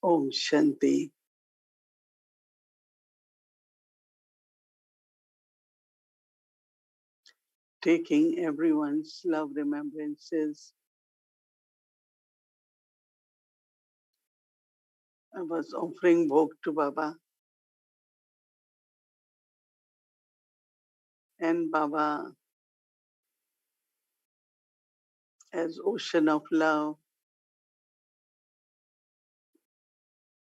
Om Shanti. Taking everyone's love remembrances, I was offering bhog to Baba, and Baba, as ocean of love,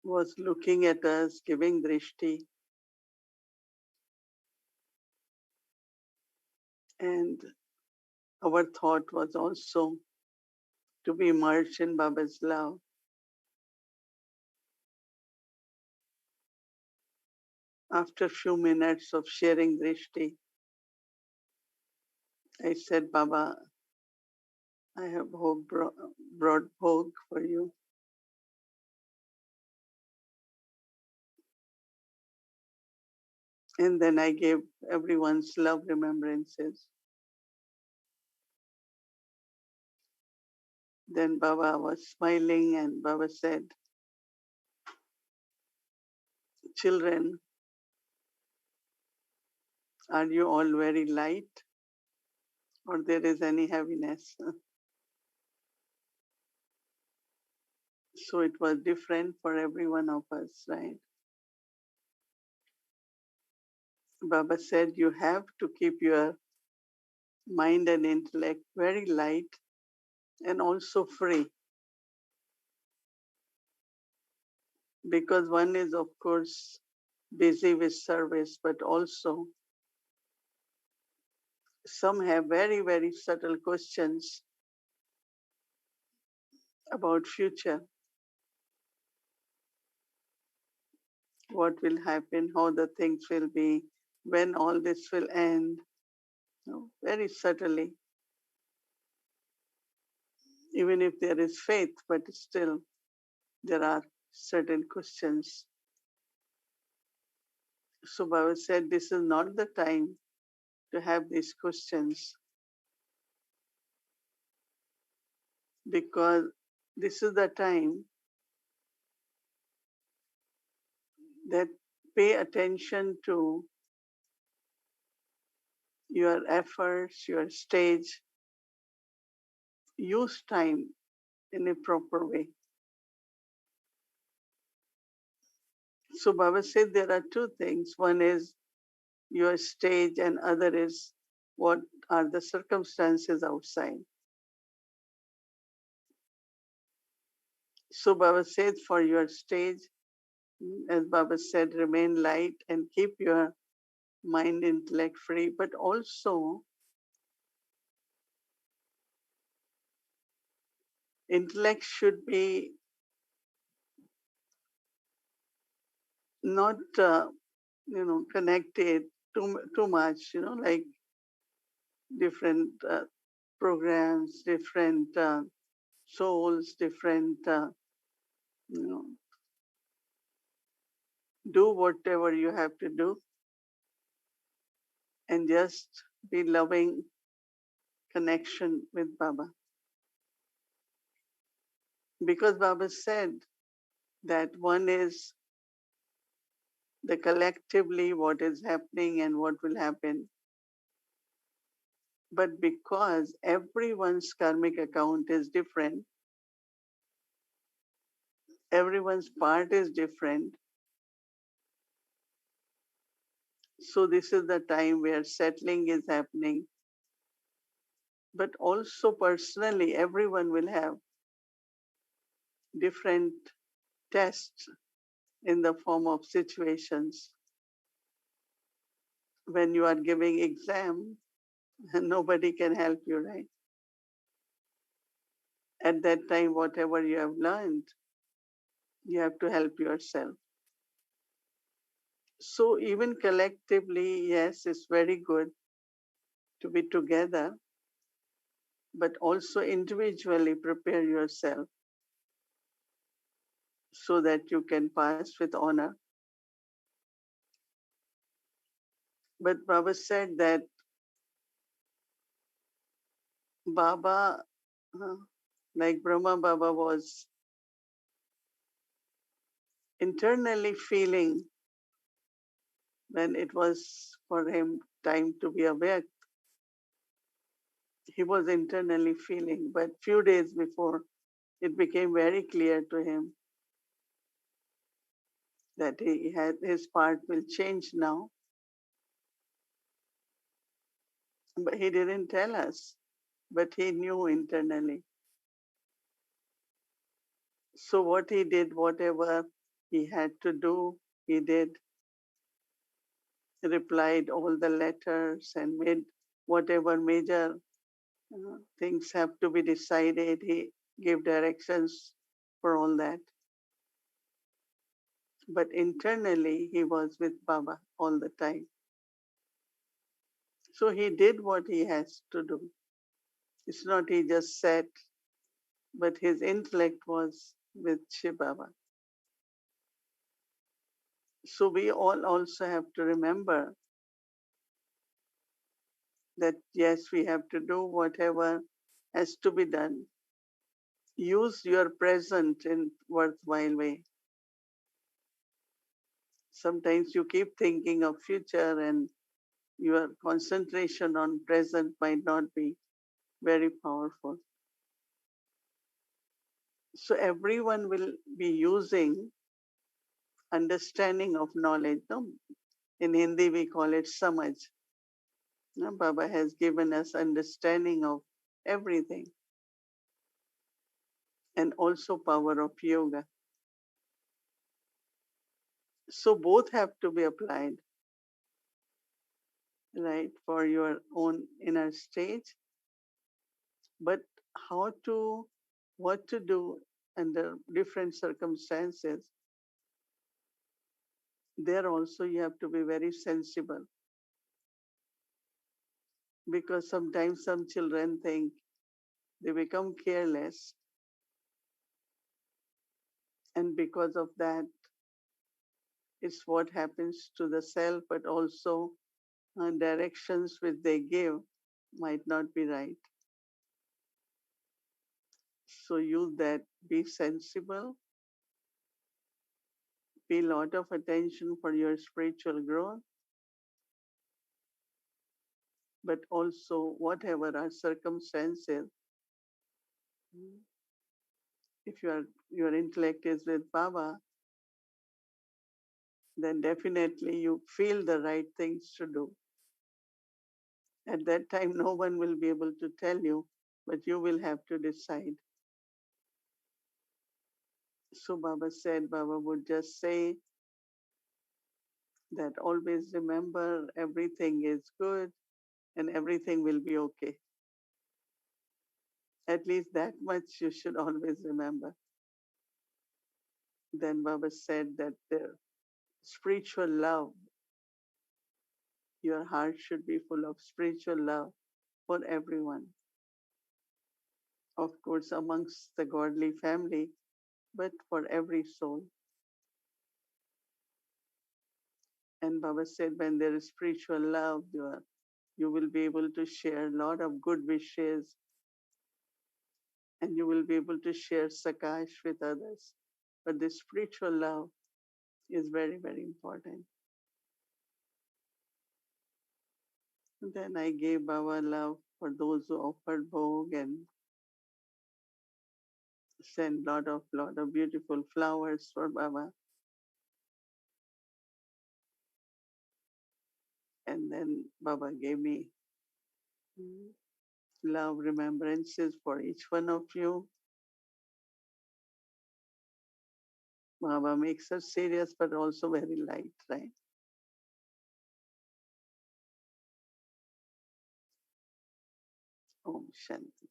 was looking at us, giving drishti, and our thought was also to be immersed in Baba's love. After a few minutes of sharing drishti, I said, Baba, I have brought bhog for you. And then I gave everyone's love remembrances. Then Baba was smiling and Baba said, children, are you all very light or there is any heaviness? So it was different for every one of us, right? Baba said you have to keep your mind and intellect very light and also free, because one is of course busy with service, but also some have very, very subtle questions about future. What will happen, how the things will be, when all this will end, very subtly. Even if there is faith, but still there are certain questions. So Baba said, this is not the time to have these questions, because this is the time that pay attention to your efforts, your stage, use time in a proper way. So Baba said there are two things. One is your stage and other is what are the circumstances outside. So Baba said for your stage, as Baba said, remain light and keep your mind intellect free, but also intellect should be not connected too much, like different programs, different souls, different you know do whatever you have to do and just be loving connection with Baba. Because Baba said that one is the collectively what is happening and what will happen. But because everyone's karmic account is different, everyone's part is different, so this is the time where settling is happening. But also personally, everyone will have different tests in the form of situations. When you are giving exam, nobody can help you, right? At that time, whatever you have learned, you have to help yourself. So even collectively, yes, it's very good to be together, but also individually prepare yourself so that you can pass with honor. But Baba said that Baba, like Brahma Baba was internally feeling when it was for him time to be awake. He was internally feeling, but few days before, it became very clear to him that his part will change now, but he didn't tell us, but he knew internally. So what he did, whatever he had to do, he did, replied all the letters and made whatever major things have to be decided. He gave directions for all that. But internally, he was with Baba all the time. So he did what he has to do. It's not he just sat, but his intellect was with Shiv Baba. So we all also have to remember that yes, we have to do whatever has to be done. Use your present in worthwhile way. Sometimes you keep thinking of future and your concentration on present might not be very powerful. So everyone will be using understanding of knowledge. No? In Hindi we call it samaj. No? Baba has given us understanding of everything and also power of yoga. So both have to be applied, right, for your own inner stage. But how to, what to do under different circumstances, there also you have to be very sensible. Because sometimes some children think they become careless, and because of that, it's what happens to the self, but also directions which they give might not be right. So use that, be sensible, pay a lot of attention for your spiritual growth, but also whatever are circumstances, if your intellect is with Baba, then definitely you feel the right things to do. At that time, no one will be able to tell you, but you will have to decide. So Baba said, Baba would just say that always remember everything is good and everything will be okay. At least that much you should always remember. Then Baba said that the spiritual love, your heart should be full of spiritual love for everyone. Of course, amongst the godly family, but for every soul. And Baba said, when there is spiritual love, you will be able to share a lot of good wishes and you will be able to share sakash with others. But this spiritual love is very, very important. And then I gave Baba love for those who offered bhog and sent lot of beautiful flowers for Baba. And then Baba gave me love remembrances for each one of you. Baba makes us serious but also very light, right? Om Shanti.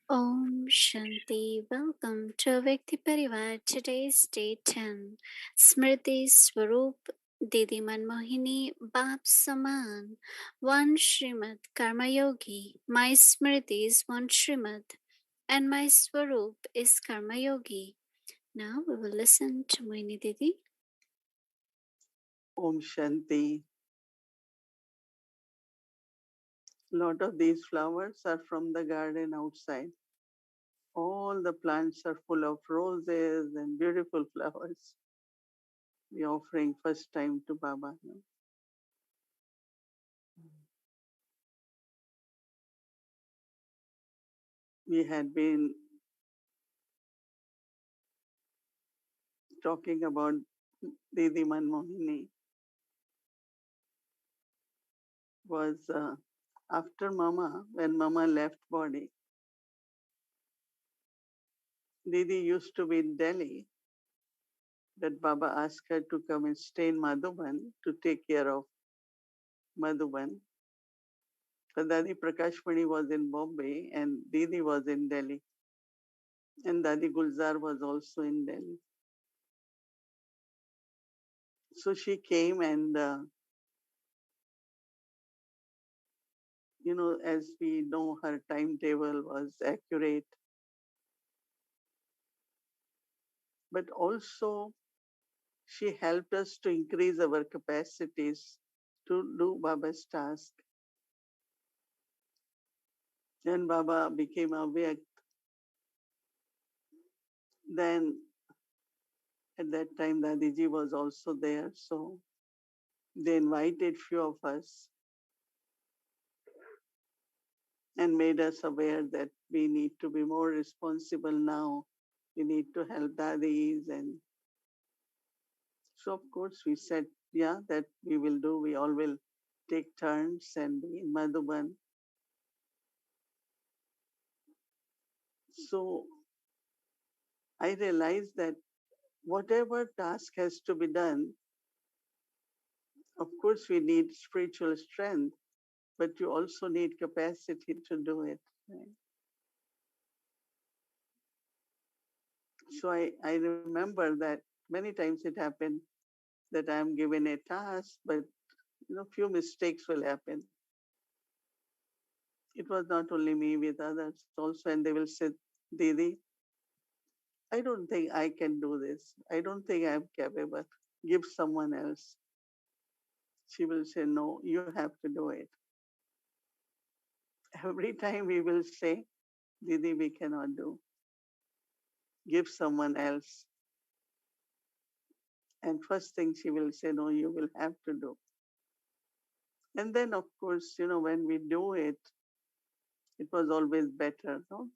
Om Shanti. Welcome to Vyakti Parivar. Today's day 10. Smriti Swarup, Didi Mohini Bap Saman. One Shrimat Karmayogi. My Smriti is one Shrimat, and my Swarup is Karmayogi. Now we will listen to Mohini Didi. Om Shanti. Lot of these flowers are from the garden outside. All the plants are full of roses and beautiful flowers. We offering first time to Baba. No? We had been talking about Didi Manmohini was after Mama, when Mama left body, Didi used to be in Delhi, that Baba asked her to come and stay in Madhuban to take care of Madhuban. So Dadi Prakashmani was in Bombay and Didi was in Delhi. And Dadi Gulzar was also in Delhi. So she came and, as we know, her timetable was accurate. But also, she helped us to increase our capacities to do Baba's task. Then Baba became aware. Then at that time, Dadiji was also there. So they invited few of us and made us aware that we need to be more responsible now. We need to help Dadis. And so, of course, we said, yeah, that we will do. We all will take turns and be in Madhuban. So I realized that whatever task has to be done, of course, we need spiritual strength, but you also need capacity to do it. Right? So I remember that many times it happened that I'm given a task, but few mistakes will happen. It was not only me, with others also, and they will say, Didi, I don't think I can do this. I don't think I'm capable. Give someone else. She will say, no, you have to do it. Every time we will say, Didi, we cannot do. Give someone else. And first thing she will say, no, you will have to do. And then, of course, when we do it, it was always better. No?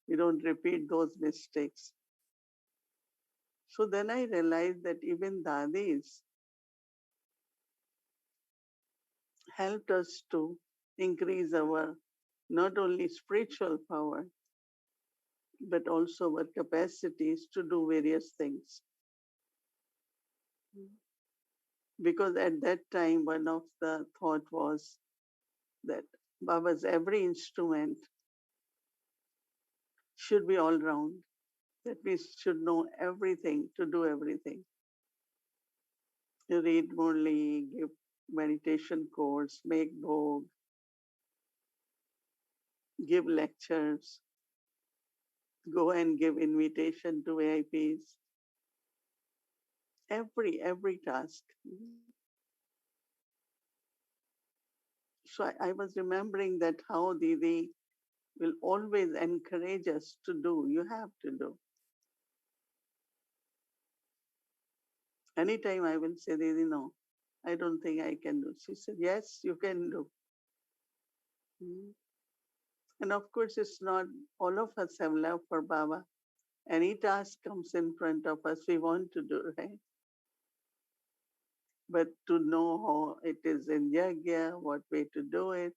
We don't repeat those mistakes. So then I realized that even Dadis helped us to increase our not only spiritual power, but also our capacities to do various things. Because at that time, one of the thought was that Baba's every instrument should be all round, that we should know everything to do everything. Read Murli, give meditation course, make bhog, give lectures, go and give invitation to VIPs, every task. So I was remembering that how Didi will always encourage us to do. You have to do. Anytime I will say, Didi, no, I don't think I can do. She said, yes, you can do. Mm. And of course, it's not all of us have love for Baba. Any task comes in front of us, we want to do, right? But to know how it is in Yagya, what way to do it,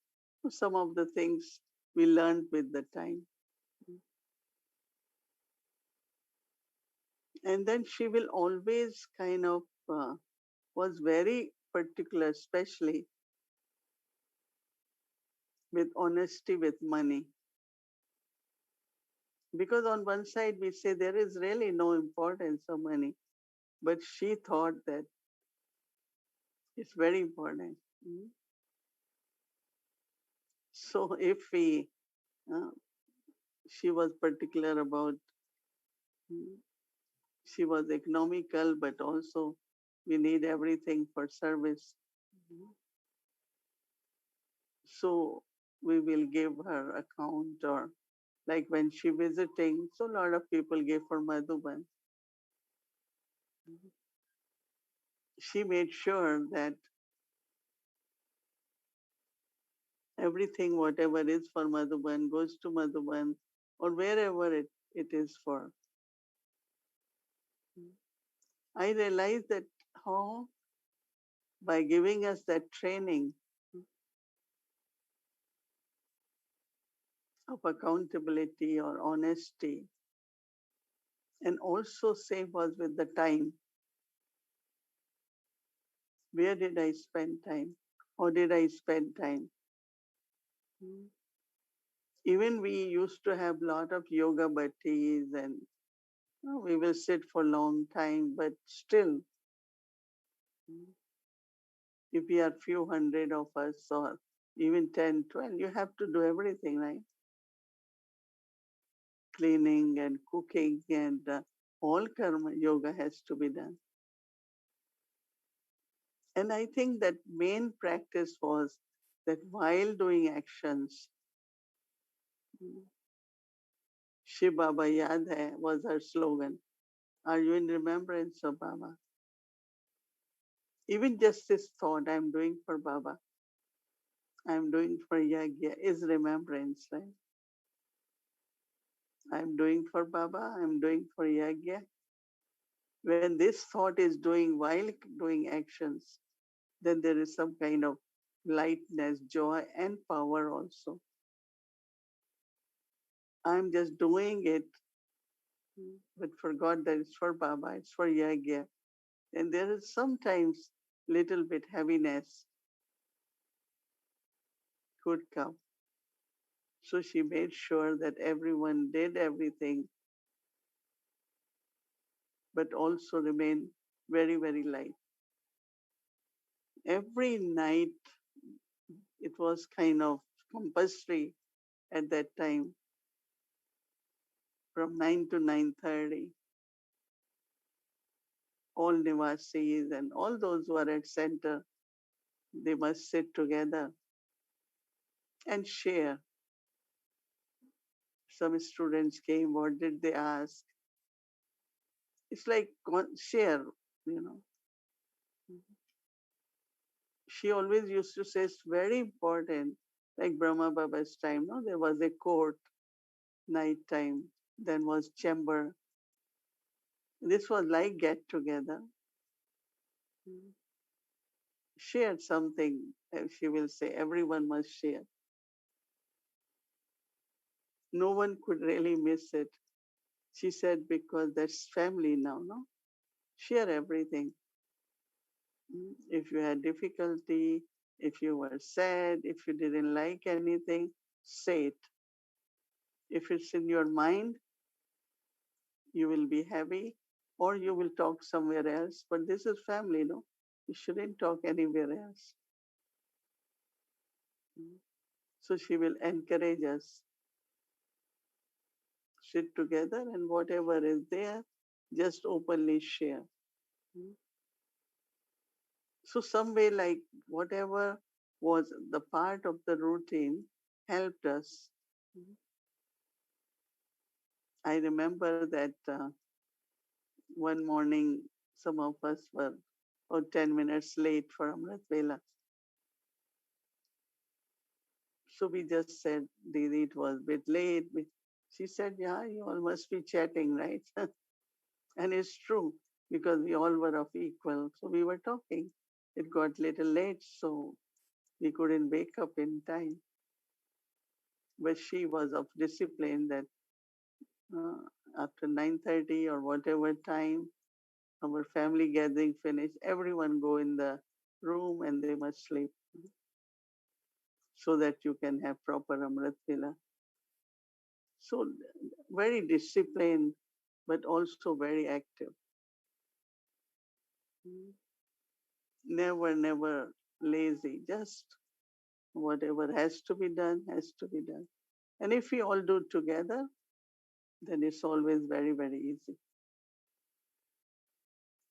some of the things we learned with the time. And then she will always kind of was very particular, especially with honesty with money. Because on one side we say there is really no importance of money, but she thought that it's very important. Mm. So if uh, she was particular about, mm, she was economical, but also we need everything for service. Mm. So we will give her account or Like when she visiting, so a lot of people gave for Madhuban. She made sure that everything, whatever is for Madhuban, goes to Madhuban or wherever it is for. I realized that how by giving us that training of accountability or honesty, and also save us with the time. Where did I spend time? How did I spend time? Even we used to have a lot of yoga buddies and we will sit for a long time, but still, if we are few hundred of us or even 10, 12, you have to do everything, right? Cleaning and cooking and all karma yoga has to be done. And I think that main practice was that while doing actions, Shiv Baba Yaad Hai was her slogan. Are you in remembrance of Baba? Even just this thought, I'm doing for Baba, I'm doing for Yagya, is remembrance, right? I'm doing for Baba, I'm doing for Yagya. When this thought is doing while doing actions, then there is some kind of lightness, joy, and power also. I'm just doing it, but forgot that it's for Baba, it's for Yagya. And there is sometimes little bit heaviness could come. So she made sure that everyone did everything, but also remain very, very light. Every night it was kind of compulsory at that time from 9 to 9:30. All Nivasis and all those who are at center, they must sit together and share. Some students came, what did they ask? It's like share, you know. She always used to say it's very important, like Brahma Baba's time, no? There was a court, night time, then was chamber. This was like get together. Share something, she will say, everyone must share. No one could really miss it. She said, because that's family now, no? Share everything. If you had difficulty, if you were sad, if you didn't like anything, say it. If it's in your mind, you will be happy or you will talk somewhere else. But this is family, no? You shouldn't talk anywhere else. So she will encourage us, sit together and whatever is there, just openly share. So some way like whatever was the part of the routine helped us. I remember that one morning some of us were 10 minutes late for Amrit Vela. So we just said, Didi, it was a bit late. She said, yeah, you all must be chatting, right? And it's true because we all were of equal. So we were talking. It got little late, so we couldn't wake up in time. But she was of discipline that uh, after 9:30 or whatever time our family gathering finished, everyone go in the room and they must sleep so that you can have proper Amrit Vela. So very disciplined, but also very active. Never lazy. Just whatever has to be done, has to be done. And if we all do together, then it's always very, very easy.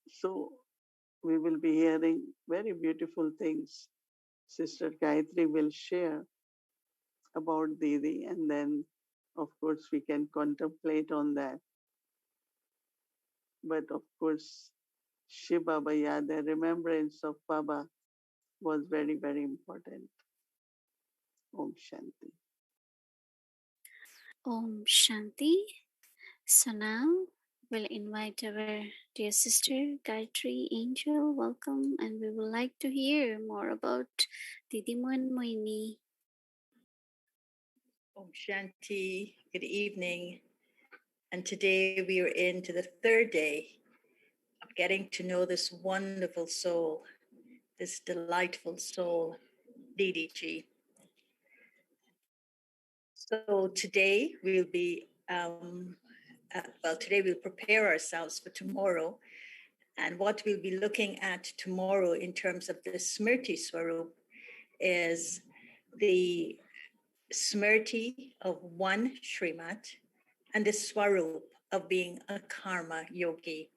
So we will be hearing very beautiful things. Sister Gayatri will share about Didi and then Of course, we can contemplate on that. But of course, Shiv Baba, yeah, the remembrance of Baba was very, very important. Om Shanti. Om Shanti. So now we'll invite our dear sister Gayatri Angel. Welcome, and we would like to hear more about Didi Mohini. Om Shanti, good evening. And today we are into the third day of getting to know this wonderful soul, this delightful soul, Didi Ji. So today today we'll prepare ourselves for tomorrow. And what we'll be looking at tomorrow in terms of the Smriti Swarup is the Smriti of one Shrimat and the Swarup of being a karma yogi.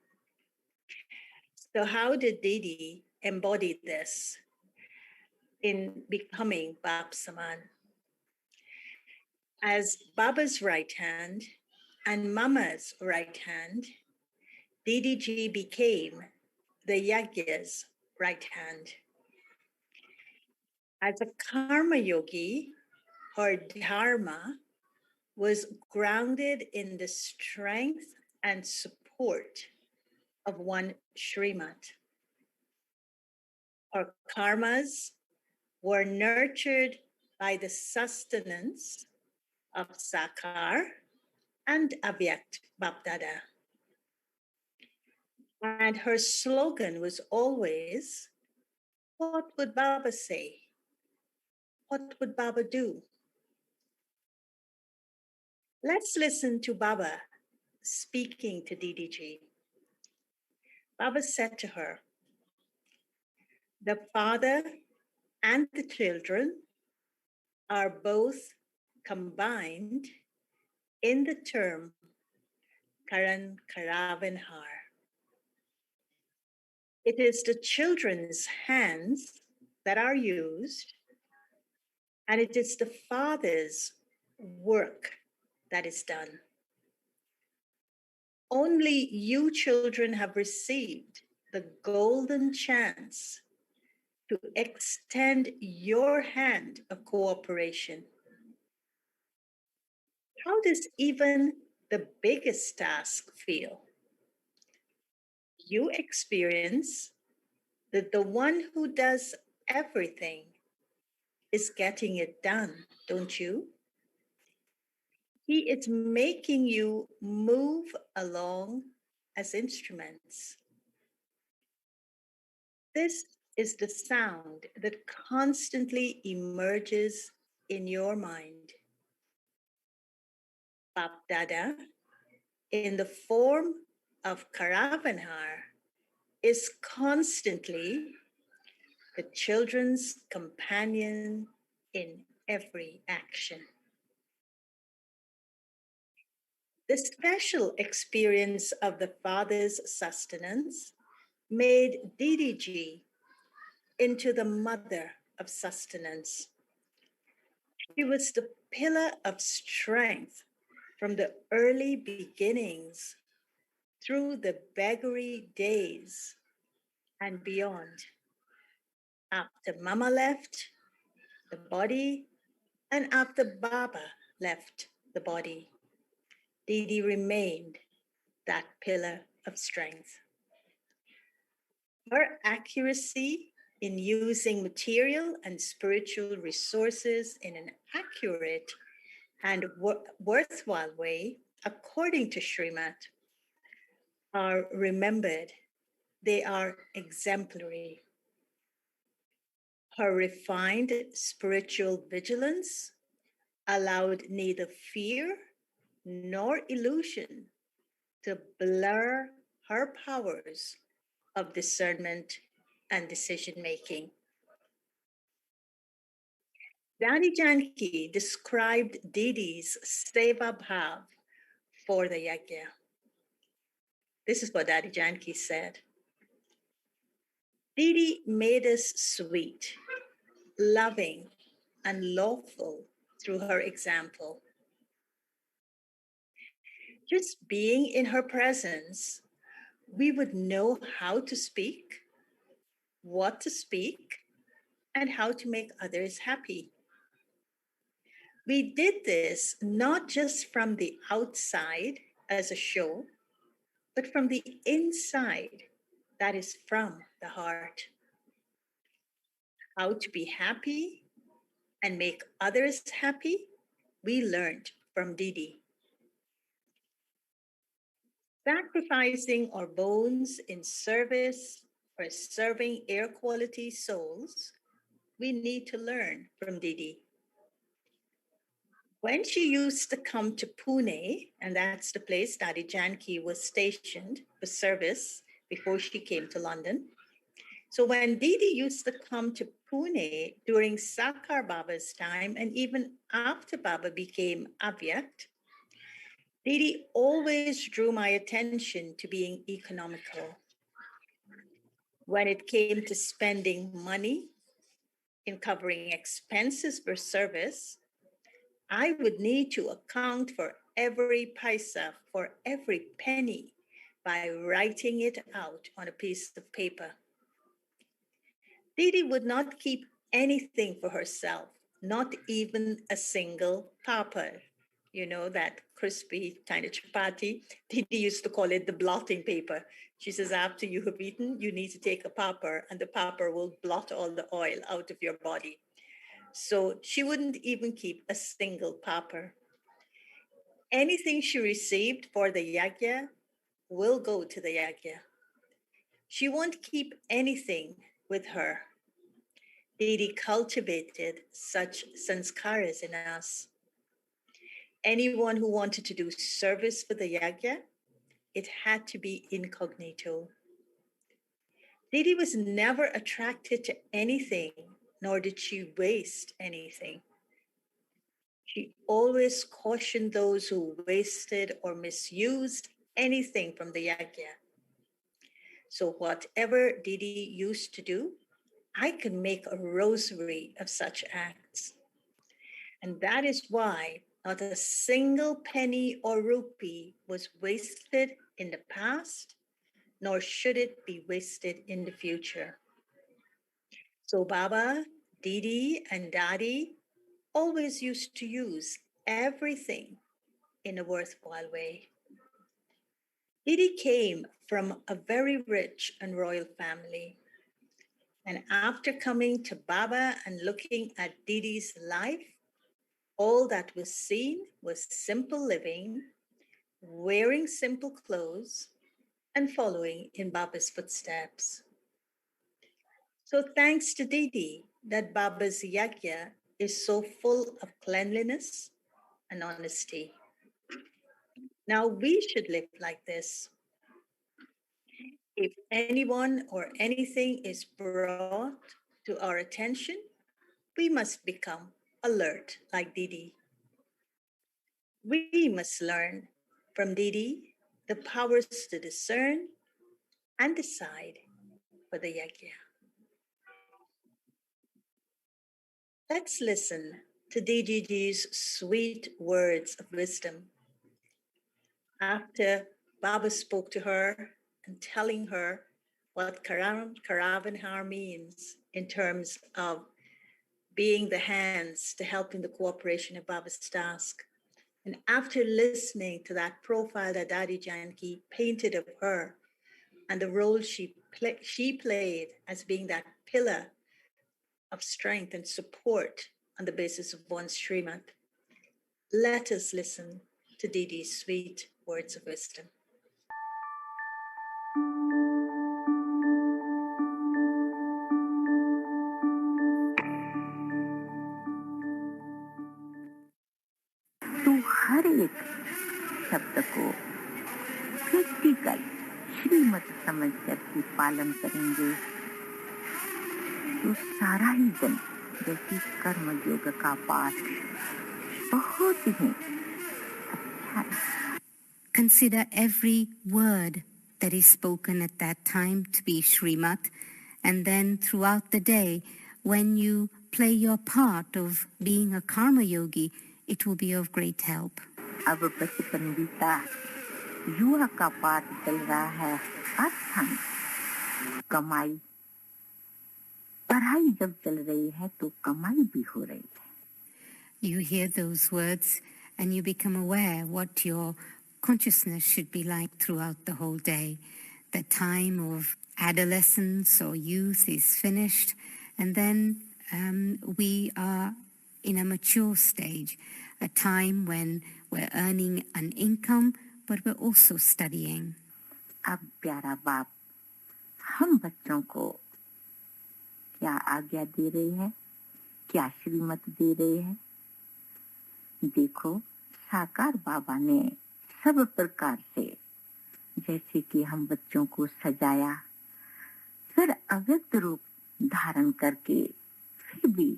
So how did Didi embody this in becoming Bap Saman? As Baba's right hand and Mama's right hand, Didi Ji became the Yagya's right hand. As a karma yogi, her dharma was grounded in the strength and support of one Shrimat. Her karmas were nurtured by the sustenance of Sakar and Avyakt Bapdada. And her slogan was always, what would Baba say? What would Baba do? Let's listen to Baba speaking to Didi Ji. Baba said to her, the father and the children are both combined in the term Karan Karavanhar. It is the children's hands that are used, and it is the father's work that is done. Only you children have received the golden chance to extend your hand of cooperation. How does even the biggest task feel? You experience that the one who does everything is getting it done, don't you? He is making you move along as instruments. This is the sound that constantly emerges in your mind. Bap Dada, in the form of Karavanhar, is constantly the children's companion in every action. The special experience of the father's sustenance made Didi Ji into the mother of sustenance. She was the pillar of strength from the early beginnings through the beggary days and beyond. After Mama left the body and after Baba left the body, Didi remained that pillar of strength. Her accuracy in using material and spiritual resources in an accurate and worthwhile way, according to Shrimat, are remembered. They are exemplary. Her refined spiritual vigilance allowed neither fear nor illusion to blur her powers of discernment and decision-making. Dadi Janki described Didi's Seva Bhav for the Yajna. This is what Dadi Janki said. Didi made us sweet, loving, and lawful through her example. Just being in her presence, we would know how to speak, what to speak, and how to make others happy. We did this not just from the outside as a show, but from the inside, that is from the heart. How to be happy and make others happy, we learned from Didi. Sacrificing our bones in service or serving air quality souls, we need to learn from Didi. When she used to come to Pune, and that's the place Daddy Janki was stationed for service before she came to London. So when Didi used to come to Pune during Sakar Baba's time, and even after Baba became Avyakt, Didi always drew my attention to being economical. When it came to spending money in covering expenses for service, I would need to account for every paisa, for every penny, by writing it out on a piece of paper. Didi would not keep anything for herself, not even a single papad. You know, that crispy kind of chapati. Didi used to call it the blotting paper. She says, after you have eaten, you need to take a papad, and the papad will blot all the oil out of your body. So she wouldn't even keep a single papad. Anything she received for the yagya will go to the yagya. She won't keep anything with her. Didi cultivated such sanskaras in us. Anyone who wanted to do service for the yagya, it had to be incognito. Didi was never attracted to anything, nor did she waste anything. She always cautioned those who wasted or misused anything from the yagya. So whatever Didi used to do, I could make a rosary of such acts. And that is why not a single penny or rupee was wasted in the past, nor should it be wasted in the future. So Baba, Didi, and Dadi always used to use everything in a worthwhile way. Didi came from a very rich and royal family. And after coming to Baba and looking at Didi's life, all that was seen was simple living, wearing simple clothes, and following in Baba's footsteps. So thanks to Didi that Baba's yagya is so full of cleanliness and honesty. Now we should live like this. If anyone or anything is brought to our attention, we must become alert like Didi. We must learn from Didi the powers to discern and decide for the yagya. Let's listen to Didi's sweet words of wisdom. After Baba spoke to her and telling her what Karavanhar means in terms of being the hands to help in the cooperation of Baba's task. And after listening to that profile that Dadi Janki painted of her and the role she played as being that pillar of strength and support on the basis of one's Shrimat, let us listen to Didi's sweet words of wisdom. तो हर एक शब्द को critical श्रीमत समझ करके पालन करेंगे तो सारा ही दिन जैसे कर्मयोग का पाठ बहुत ही अच्छा है. Consider every word that is spoken at that time to be Shrimat, and then throughout the day, when you play your part of being a Karmayogi, it will be of great help. अब बचपन बीता, युवा का पाठ चल रहा है earthen, कमाई। पढ़ाई जब चल रही है तो कमाई भी हो रही है. You hear those words and you become aware what your consciousness should be like throughout the whole day. The time of adolescence or youth is finished, and then we are in a mature stage, a time when we're earning an income, but we're also studying. अब प्यारा बाप हम बच्चों को क्या आज्ञा दे रहे हैं, क्या श्रीमत दे रहे हैं? देखो, साकार बाबा ने सब प्रकार से, जैसे कि हम बच्चों को सजाया, फिर अव्यक्त रूप धारण करके फिर भी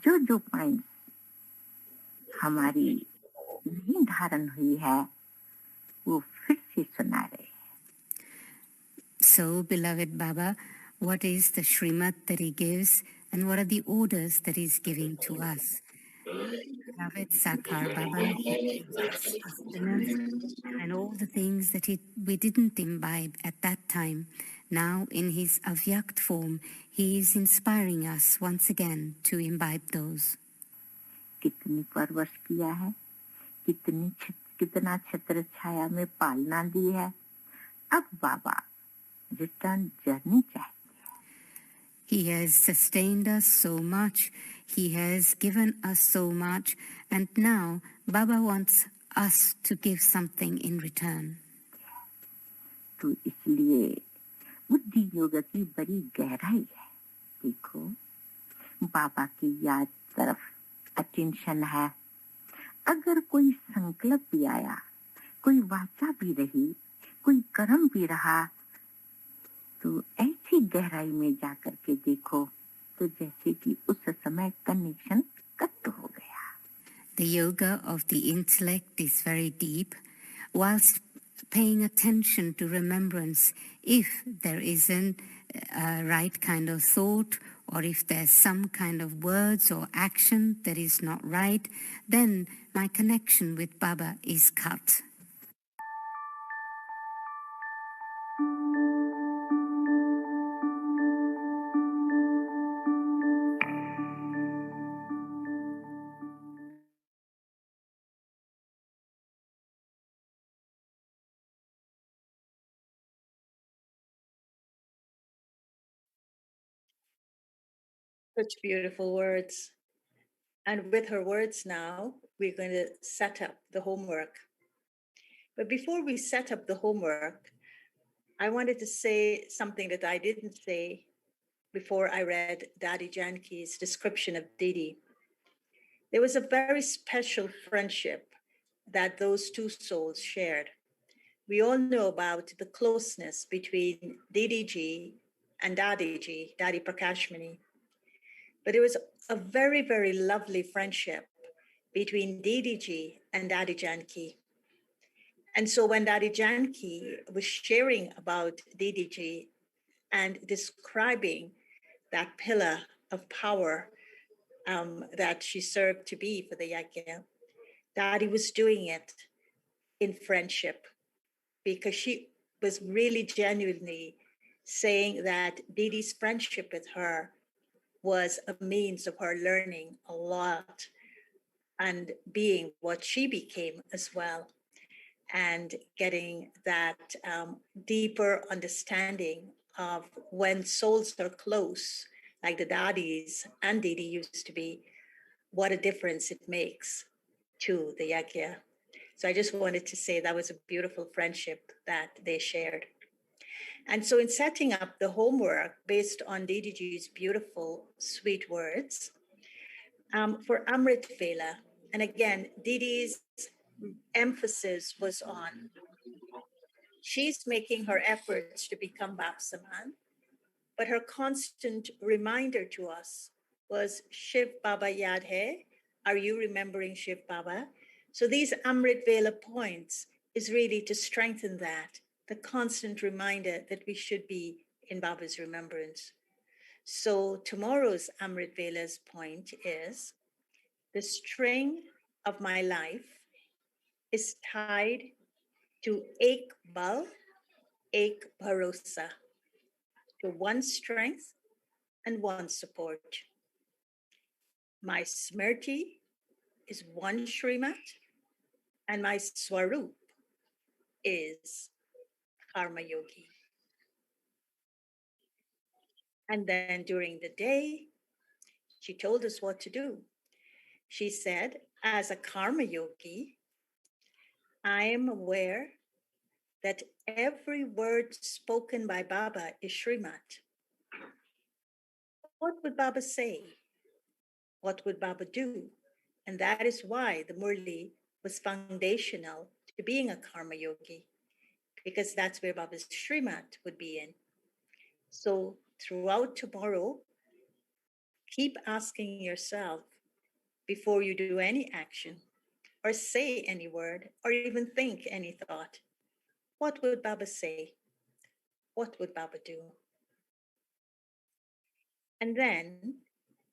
जो पॉइंट हमारी नहीं धारण हुई है वो फिर से सुना रहे हैं. So, beloved Baba, what is the Shrimat that he gives, and what are the orders that he's giving to us? Beloved Sakar Baba, he gives us sustenance and all the things that we didn't imbibe at that time. Now, in his avyakt form, he is inspiring us once again to imbibe those. कितनी परवश किया है, कितना छत्र छाया में पालना दी है. अब बाबा return journey चाहिए. He has sustained us so much, he has given us so much, and now Baba wants us to give something in return. तो इसलिए बुद्धि योग की बड़ी गहराई है. देखो, बाबा की याद तरफ अटेंशन है. अगर कोई संकल्प भी आया, कोई वाचा भी रही, कोई कर्म भी रहा, तो ऐसी गहराई में जाकर के देखो तो जैसे कि उस समय कनेक्शन कट हो गया. The yoga of the intellect is very deep, whilst paying attention to remembrance. If there isn't a right kind of thought, or if there's some kind of words or action that is not right, then my connection with Baba is cut. Such beautiful words. And with her words now, we're going to set up the homework. But before we set up the homework, I wanted to say something that I didn't say before I read Daddy Janki's description of Didi. There was a very special friendship that those two souls shared. We all know about the closeness between Didi Ji and Daddy Ji, Daddy Prakashmani. But it was a very, very lovely friendship between Didi Ji and Daddy Janki. And so when Daddy Janki was sharing about Didi Ji and describing that pillar of power that she served to be for the Yagya, Daddy was doing it in friendship because she was really genuinely saying that Didi's friendship with her was a means of her learning a lot and being what she became as well, and getting that deeper understanding of when souls are close, like the Dadis and Didi used to be, what a difference it makes to the Yagya. So I just wanted to say that was a beautiful friendship that they shared. And so in setting up the homework based on Didiji's beautiful, sweet words, for Amrit Vela, and again, Didi's emphasis was on, she's making her efforts to become Bapsaman, but her constant reminder to us was Shiv Baba Yad Hai. Are you remembering Shiv Baba? So these Amrit Vela points is really to strengthen that, the constant reminder that we should be in Baba's remembrance. So tomorrow's Amrit Vela's point is, the string of my life is tied to ek bal, ek bharosa, to one strength and one support. My Smriti is one Shrimat, and my Swarup is Karmayogi. And then during the day, she told us what to do. She said, as a Karmayogi, I am aware that every word spoken by Baba is Shrimat. What would Baba say? What would Baba do? And that is why the Murli was foundational to being a Karma Yogi, because that's where Baba's Shrimat would be in. So throughout tomorrow, keep asking yourself before you do any action or say any word or even think any thought, what would Baba say? What would Baba do? And then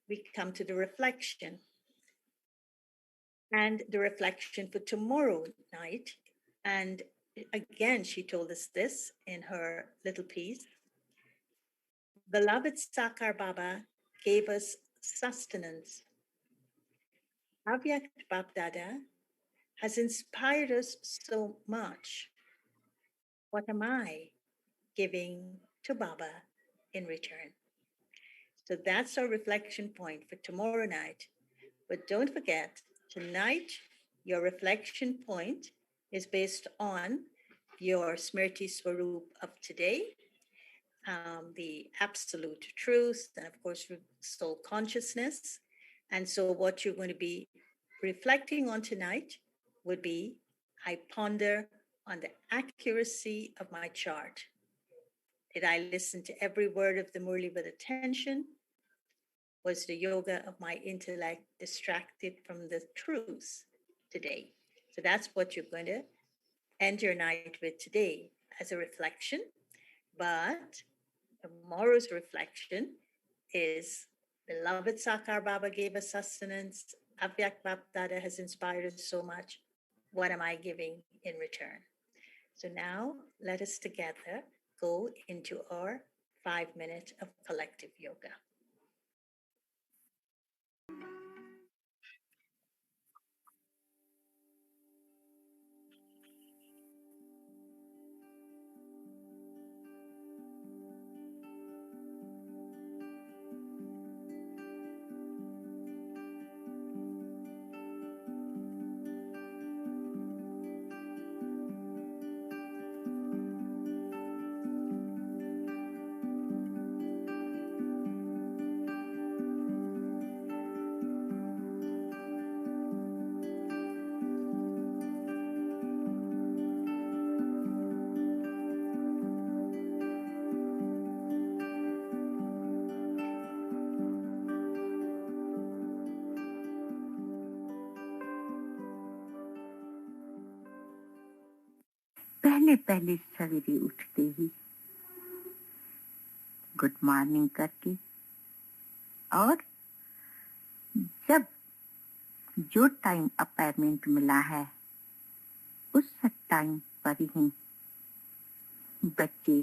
we come to the reflection. And the reflection for tomorrow night. And again, she told us this in her little piece. Beloved Sakar Baba gave us sustenance. Avyak Bapdada has inspired us so much. What am I giving to Baba in return? So that's our reflection point for tomorrow night. But don't forget, tonight, your reflection point is based on your Smriti Swarup of today, the absolute truth, and of course, soul consciousness. And so, what you're going to be reflecting on tonight would be I ponder on the accuracy of my chart. Did I listen to every word of the Murli with attention? Was the yoga of my intellect distracted from the truth today? So that's what you're going to end your night with today as a reflection. But tomorrow's reflection is beloved Sakar Baba gave us sustenance. Avyak Bapdada has inspired us so much. What am I giving in return? So now let us together go into our 5 minutes of collective yoga. पहले पहले सवेरे उठते ही good morning करके और जब जो time appointment मिला है उस टाइम पर ही बच्चे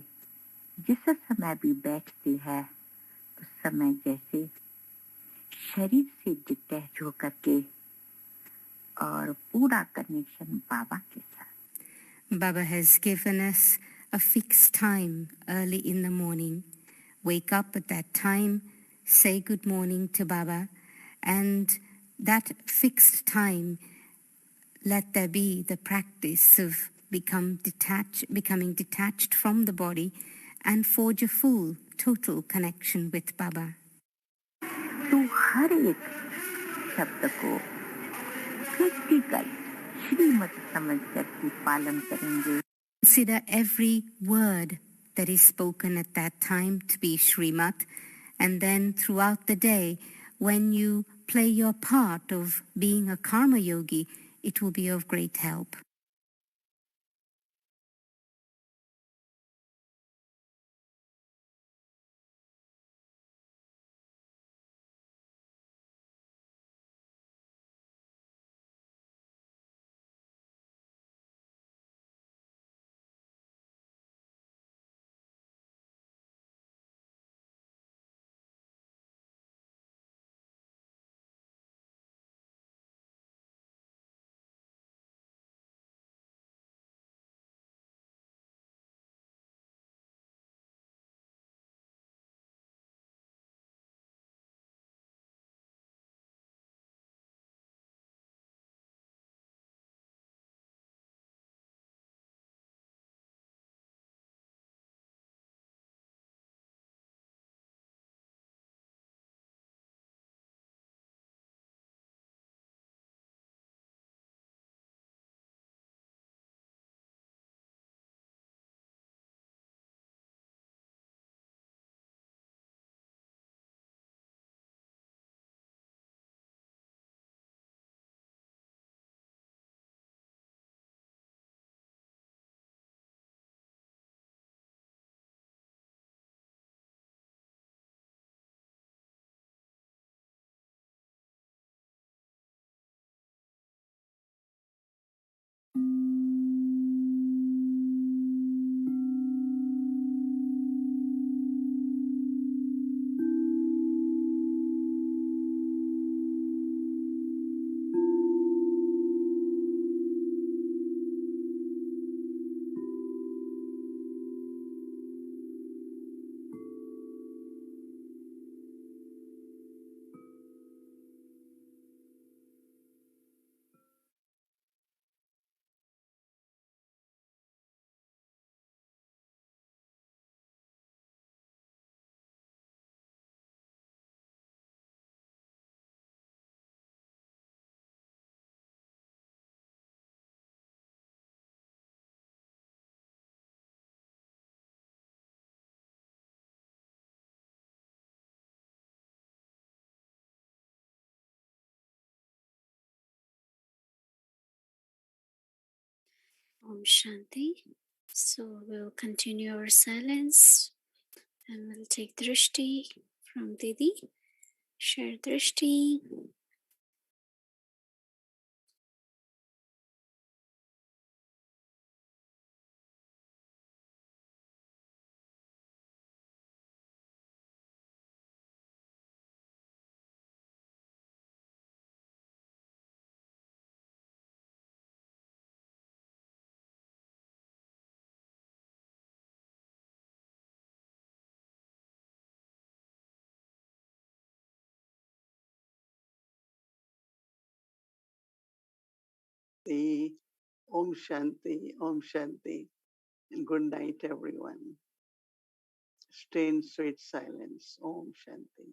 जिस समय भी बैठते हैं उस समय जैसे शरीर से डिटैच होकर के और पूरा कनेक्शन बाबा के साथ. Baba has given us a fixed time early in the morning. Wake up at that time, say good morning to Baba, and that fixed time, let there be the practice of becoming detached from the body and forge a full, total connection with Baba. तो हर एक शब्द को critical श्रीमत समझ करके पालन करेंगे. Consider every word that is spoken at that time to be Shrimat, and then throughout the day, when you play your part of being a Karma Yogi, it will be of great help. Om Shanti. So we'll continue our silence and we'll take Drishti from Didi. Share Drishti. The Om Shanti, Om Shanti. And good night, everyone. Stay in sweet silence. Om Shanti.